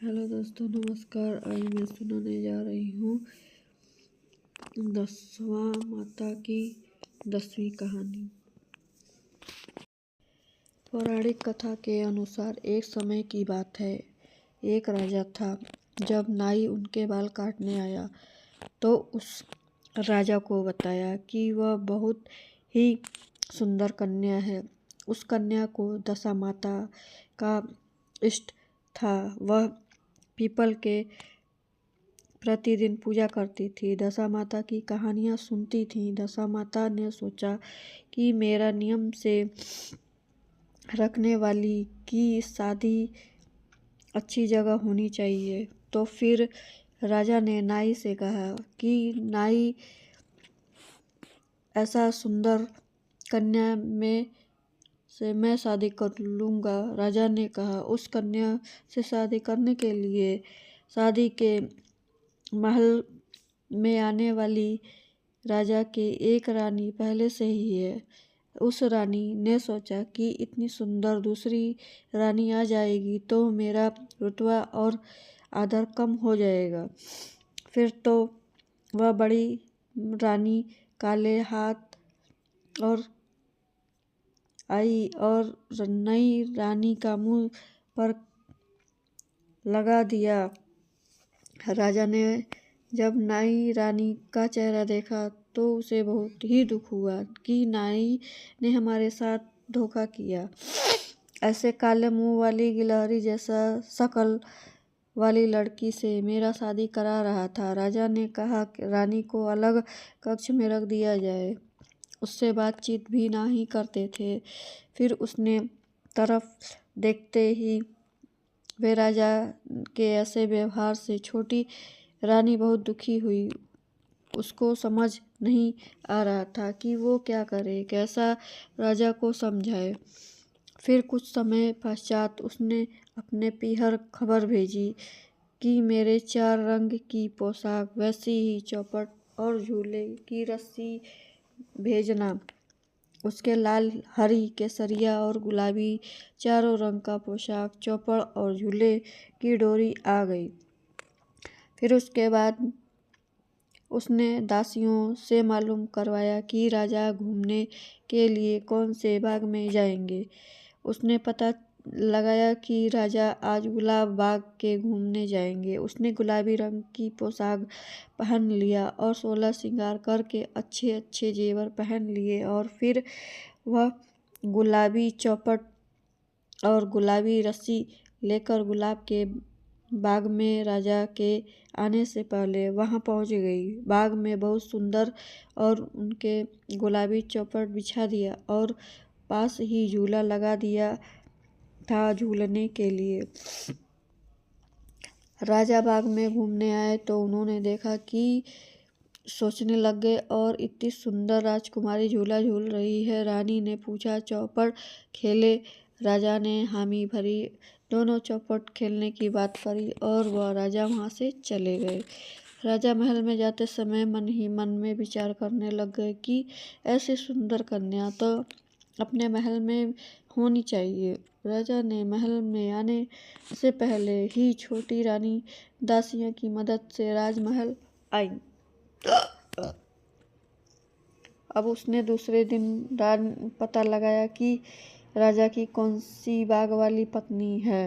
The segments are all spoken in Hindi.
हेलो दोस्तों, नमस्कार। आज मैं सुनाने जा रही हूँ दसवां माता की 10वीं कहानी। पौराणिक कथा के अनुसार एक समय की बात है। एक राजा था। जब नाई उनके बाल काटने आया तो उस राजा को बताया कि वह बहुत ही सुंदर कन्या है। उस कन्या को दशा माता का इष्ट था। वह पीपल के प्रतिदिन पूजा करती थी। दशा माता की कहानियाँ सुनती थी। दशा माता ने सोचा कि मेरा नियम से रखने वाली की शादी अच्छी जगह होनी चाहिए। तो फिर राजा ने नाई से कहा कि नाई, ऐसा सुंदर कन्या में से मैं शादी कर लूँगा। राजा ने कहा, उस कन्या से शादी करने के लिए शादी के महल में आने वाली राजा के एक रानी पहले से ही है। उस रानी ने सोचा कि इतनी सुंदर दूसरी रानी आ जाएगी तो मेरा रुतबा और आदर कम हो जाएगा। फिर तो वह बड़ी रानी काले हाथ और आई और नई रानी का मुंह पर लगा दिया। राजा ने जब नई रानी का चेहरा देखा तो उसे बहुत ही दुख हुआ कि नाई ने हमारे साथ धोखा किया। ऐसे काले मुंह वाली गिलहरी जैसा शकल वाली लड़की से मेरा शादी करा रहा था। राजा ने कहा रानी को अलग कक्ष में रख दिया जाए। उससे बातचीत भी ना ही करते थे। फिर उसने तरफ देखते ही वे राजा के ऐसे व्यवहार से छोटी रानी बहुत दुखी हुई। उसको समझ नहीं आ रहा था कि वो क्या करे, कैसा राजा को समझाए। फिर कुछ समय पश्चात उसने अपने पीहर खबर भेजी कि मेरे 4 रंग की पोशाक, वैसी ही चौपट और झूले की रस्सी भेजना। उसके लाल, हरी, केसरिया और गुलाबी चारों रंग का पोशाक, चौपड़ और झूले की डोरी आ गई। फिर उसके बाद उसने दासियों से मालूम करवाया कि राजा घूमने के लिए कौन से बाग में जाएंगे। उसने पता लगाया कि राजा आज गुलाब बाग के घूमने जाएंगे। उसने गुलाबी रंग की पोशाक पहन लिया और 16 श्रृंगार करके अच्छे अच्छे जेवर पहन लिए और फिर वह गुलाबी चौपट और गुलाबी रस्सी लेकर गुलाब के बाग में राजा के आने से पहले वहां पहुंच गई। बाग में बहुत सुंदर और उनके गुलाबी चौपट बिछा दिया और पास ही झूला लगा दिया था झूलने के लिए। राजा बाग में घूमने आए तो उन्होंने देखा कि सोचने लग गए और इतनी सुंदर राजकुमारी झूला झूल रही है। रानी ने पूछा, चौपड़ खेले? राजा ने हामी भरी। दोनों चौपट खेलने की बात करी और वह राजा वहां से चले गए। राजा महल में जाते समय मन ही मन में विचार करने लग गए कि ऐसी सुंदर कन्या तो अपने महल में होनी चाहिए। राजा ने महल में आने से पहले ही छोटी रानी दासियों की मदद से राजमहल आई। अब उसने दूसरे दिन पता लगाया कि राजा की कौन सी बाग वाली पत्नी है।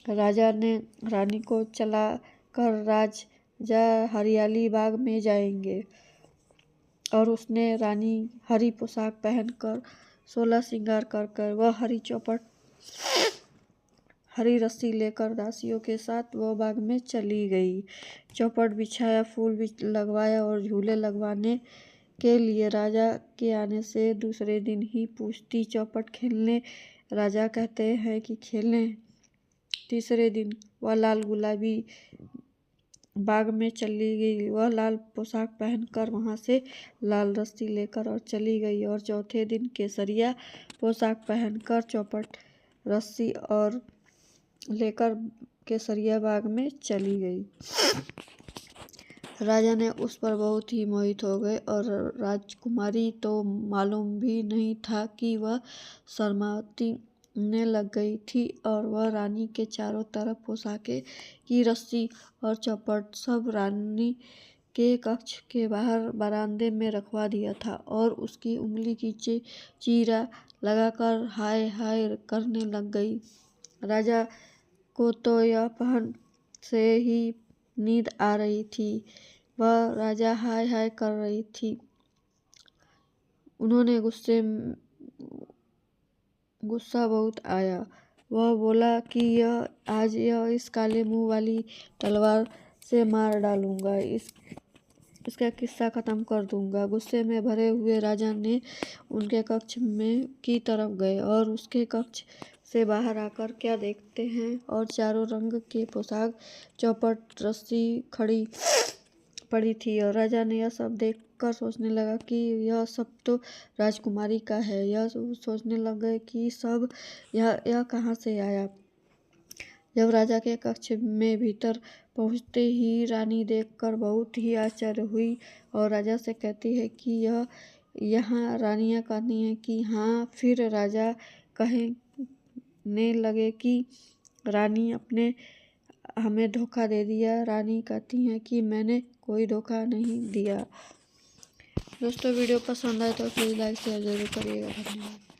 राजा ने रानी को चला कर राजा हरियाली बाग में जाएंगे और उसने रानी हरी पोशाक पहनकर 16 श्रृंगार कर वह हरी चौपट, हरी रस्सी लेकर दासियों के साथ वह बाग में चली गई। चौपट बिछाया, फूल भी लगवाया और झूले लगवाने के लिए राजा के आने से दूसरे दिन ही पूछती, चौपट खेलने? राजा कहते हैं कि खेलें। तीसरे दिन वह लाल गुलाबी बाग में चली गई। वह लाल पोशाक पहनकर वहां से लाल रस्सी लेकर और चली गई और चौथे दिन केसरिया पोशाक पहनकर चौपट, रस्सी और लेकर केसरिया बाग में चली गई। राजा ने उस पर बहुत ही मोहित हो गए और राजकुमारी तो मालूम भी नहीं था कि वह शर्मावती ने लग गई थी और वह रानी के चारों तरफ पोशाकें की रस्सी और चौपट सब रानी के कक्ष के बाहर बरामदे में रखवा दिया था और उसकी उंगली की चीरा लगाकर हाय हाय करने लग गई। राजा को तो यह पहन से ही नींद आ रही थी। वह राजा हाय हाय कर रही थी। उन्होंने गुस्सा बहुत आया। वह बोला कि आज इस काले मुंह वाली तलवार से मार डालूंगा, इसका किस्सा खत्म कर दूंगा। गुस्से में भरे हुए राजा ने उनके कक्ष में की तरफ गए और उसके कक्ष से बाहर आकर क्या देखते हैं और चारों रंग के पोशाक चौपट रस्सी खड़ी पड़ी थी और राजा ने यह सब देखकर सोचने लगा कि यह सब तो राजकुमारी का है। यह सोचने लगे कि सब यह कहाँ से आया। जब राजा के कक्ष में भीतर पहुंचते ही रानी देखकर बहुत ही आश्चर्य हुई और राजा से कहती है कि यह यहाँ रानियाँ कहती हैं कि हाँ। फिर राजा कहने लगे कि रानी आपने हमें धोखा दे दिया। रानी कहती हैं कि मैंने कोई धोखा नहीं दिया। दोस्तों वीडियो पसंद आए तो प्लीज़ लाइक शेयर जरूर करिएगा। धन्यवाद।